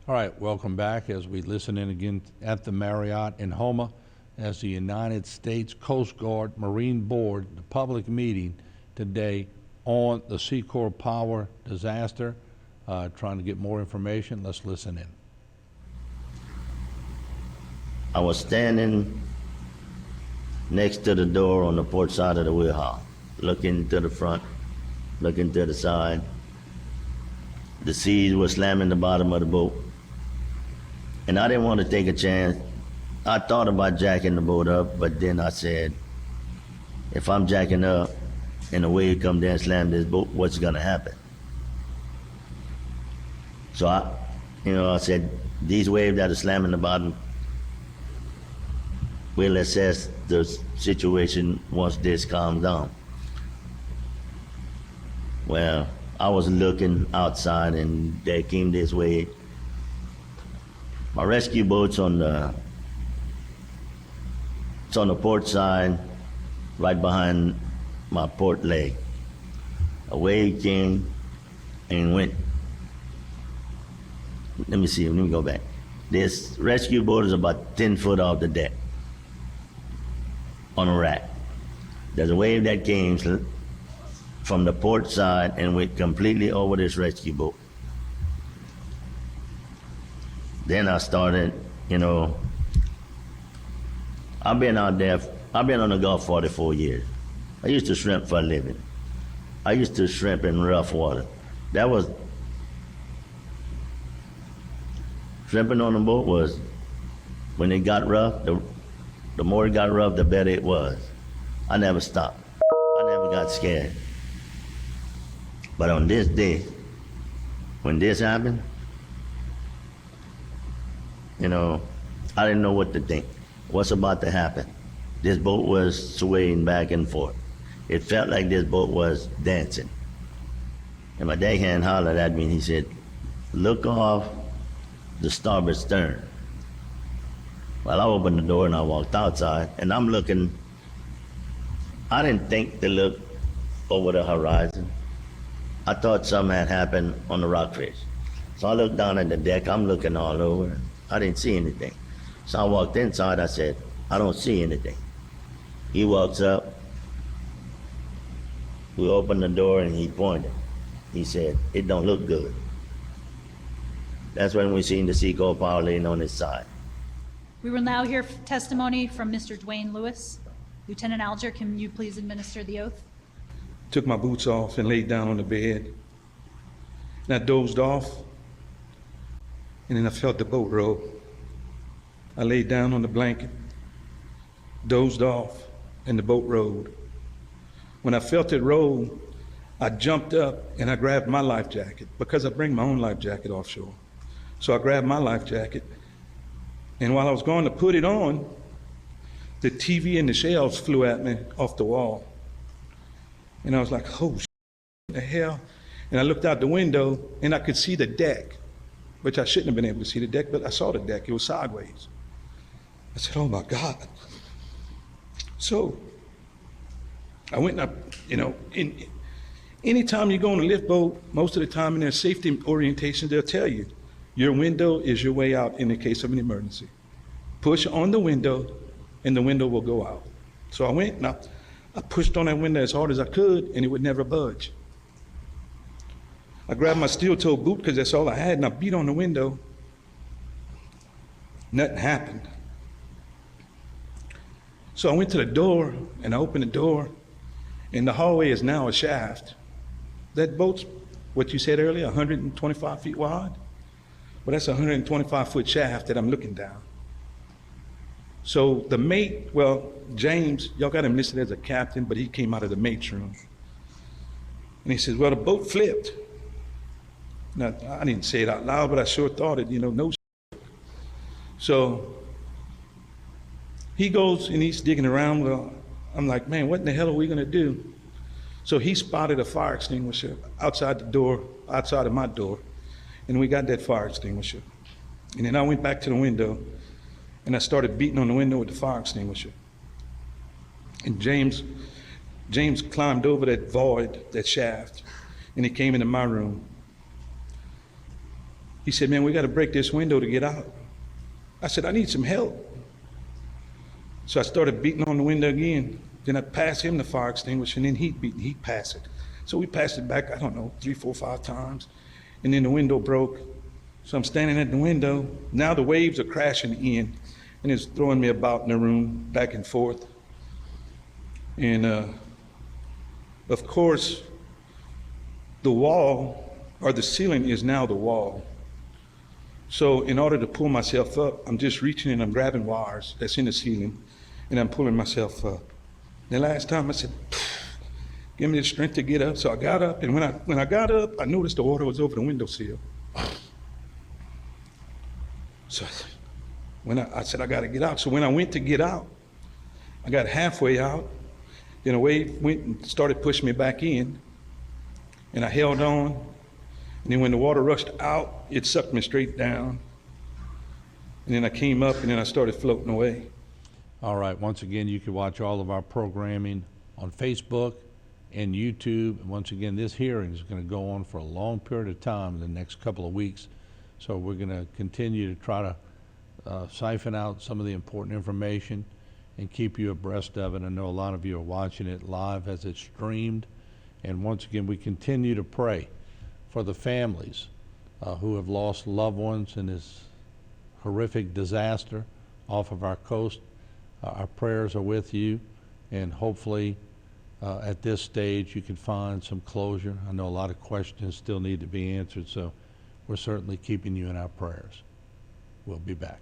All right, welcome back as we listen in again at the Marriott in Houma as the United States Coast Guard Marine Board, the public meeting today on the Secor Power disaster, trying to get more information. Let's listen in. I was standing next to the door on the port side of the wheelhouse, looking to the front, looking to the side. The seas were slamming the bottom of the boat. And I didn't want to take a chance. I thought about jacking the boat up, but then I said, if I'm jacking up and the wave come down and slam this boat, what's gonna happen? So I said, these waves that are slamming the bottom, we'll assess the situation once this calms down. Well, I was looking outside and there came this wave. My rescue boat's on the port side, right behind my port leg. A wave came and went. Let me go back. This rescue boat is about 10 foot off the deck on a rack. There's a wave that came from the port side and went completely over this rescue boat. Then I started, I've been on the Gulf 44 years. I used to shrimp for a living. I used to shrimp in rough water. Shrimping on the boat was, when it got rough, the more it got rough, the better it was. I never stopped. I never got scared. But on this day, when this happened, I didn't know what to think. What's about to happen? This boat was swaying back and forth. It felt like this boat was dancing. And my deckhand hollered at me and he said, look off the starboard stern. Well, I opened the door and I walked outside and I'm looking. I didn't think to look over the horizon. I thought something had happened on the rockfish. So I looked down at the deck, I'm looking all over. I didn't see anything. So I walked inside, I said, I don't see anything. He walks up, we opened the door and he pointed. He said, it don't look good. That's when we seen the Secor Power laying on his side. We will now hear testimony from Mr. Dwayne Lewis. Lieutenant Alger, can you please administer the oath? Took my boots off and laid down on the bed. And I dozed off, and then I felt the boat roll. I laid down on the blanket, dozed off, and the boat rolled. When I felt it roll, I jumped up and I grabbed my life jacket because I bring my own life jacket offshore. So I grabbed my life jacket, and while I was going to put it on, the TV and the shelves flew at me off the wall. And I was like, oh, what the hell? And I looked out the window and I could see the deck, which I shouldn't have been able to see the deck, but I saw the deck. It was sideways. I said, oh my God. So I went up, anytime you go on a lift boat, most of the time in their safety orientation, they'll tell you, your window is your way out in the case of an emergency. Push on the window and the window will go out. So I went and I pushed on that window as hard as I could and it would never budge. I grabbed my steel-toe boot because that's all I had and I beat on the window. Nothing happened. So I went to the door and I opened the door and the hallway is now a shaft. That boat's, what you said earlier, 125 feet wide. Well, that's a 125-foot shaft that I'm looking down. So the mate, James, y'all got him listed as a captain, but he came out of the mate's room. And he says, well, the boat flipped. Now, I didn't say it out loud, but I sure thought it, no. So he goes and he's digging around. Well, I'm like, man, what in the hell are we gonna do? So he spotted a fire extinguisher outside the door, outside of my door, and we got that fire extinguisher. And then I went back to the window and I started beating on the window with the fire extinguisher. And James climbed over that void, that shaft, and he came into my room. He said, man, we got to break this window to get out. I said, I need some help. So I started beating on the window again. Then I passed him the fire extinguisher, and then he'd pass it. So we passed it back, I don't know, 3, 4, 5 times. And then the window broke. So I'm standing at the window. Now the waves are crashing in, and it's throwing me about in the room, back and forth. And of course, the wall, or the ceiling is now the wall. So in order to pull myself up, I'm just reaching and I'm grabbing wires that's in the ceiling, and I'm pulling myself up. The last time I said, give me the strength to get up. So I got up, and when I got up, I noticed the water was over the windowsill. So when I said, I got to get out. So when I went to get out, I got halfway out. Then a wave went and started pushing me back in, and I held on. And then when the water rushed out, it sucked me straight down. And then I came up, and then I started floating away. All right, once again, you can watch all of our programming on Facebook and YouTube. And once again, this hearing is going to go on for a long period of time in the next couple of weeks. So we're going to continue to try to siphon out some of the important information and keep you abreast of it. I know a lot of you are watching it live as it's streamed. And once again, we continue to pray for the families who have lost loved ones in this horrific disaster off of our coast. Our prayers are with you, and hopefully at this stage you can find some closure. I know a lot of questions still need to be answered, so we're certainly keeping you in our prayers. We'll be back.